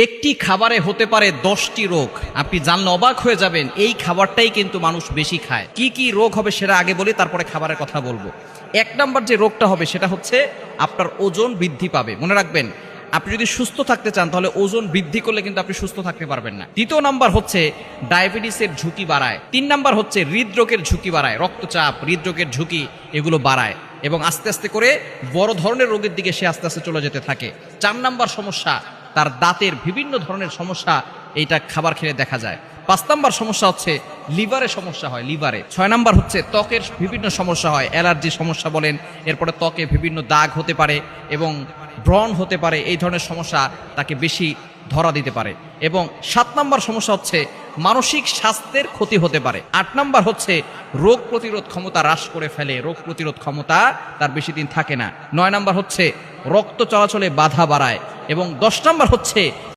একটি খাবারে হতে পারে 10টি রোগ। আপনি জানলে অবাক হয়ে যাবেন, এই খাবারটাই কিন্তু মানুষ বেশি খায়। কি কি রোগ হবে সেটা আগে বলি, তারপরে খাবারের কথা বলবো। 1 নাম্বার যে রোগটা হবে সেটা হচ্ছে আপনার ওজন বৃদ্ধি পাবে। মনে রাখবেন, আপনি যদি সুস্থ থাকতে চান তাহলে ওজন বৃদ্ধি করলে কিন্তু আপনি সুস্থ থাকতে পারবেন না। 2 নাম্বার হচ্ছে ডায়াবেটিসের ঝুঁকি বাড়ায়। 3 নাম্বার হচ্ছে হৃদরোগের ঝুঁকি বাড়ায়, রক্তচাপ, হৃদরোগের ঝুঁকি এগুলো বাড়ায় এবং আস্তে আস্তে করে বড় ধরনের রোগের দিকে সে আস্তে আস্তে চলে যেতে থাকে। 4 নাম্বার সমস্যা, তার দাঁতের বিভিন্ন ধরনের সমস্যা এইটা খাবার খেলে দেখা যায়। 5 নাম্বার সমস্যা হচ্ছে লিভারে সমস্যা হয়, লিভারে। 6 নাম্বার হচ্ছে ত্বকের বিভিন্ন সমস্যা হয়, অ্যালার্জি সমস্যা বলেন, এরপরে ত্বকে বিভিন্ন দাগ হতে পারে এবং ব্রণ হতে পারে। এই ধরনের সমস্যা তাকে বেশি ধরা দিতে পারে। এবং 7 নাম্বার সমস্যা হচ্ছে মানসিক স্বাস্থ্যের ক্ষতি হতে পারে। 8 নাম্বার হচ্ছে রোগ প্রতিরোধ ক্ষমতা হ্রাস করে ফেলে, রোগ প্রতিরোধ ক্ষমতা তার বেশি দিন থাকে না। 9 নাম্বার হচ্ছে রক্ত চলাচলে বাধা বাড়ায় এবং 10 নাম্বার হচ্ছে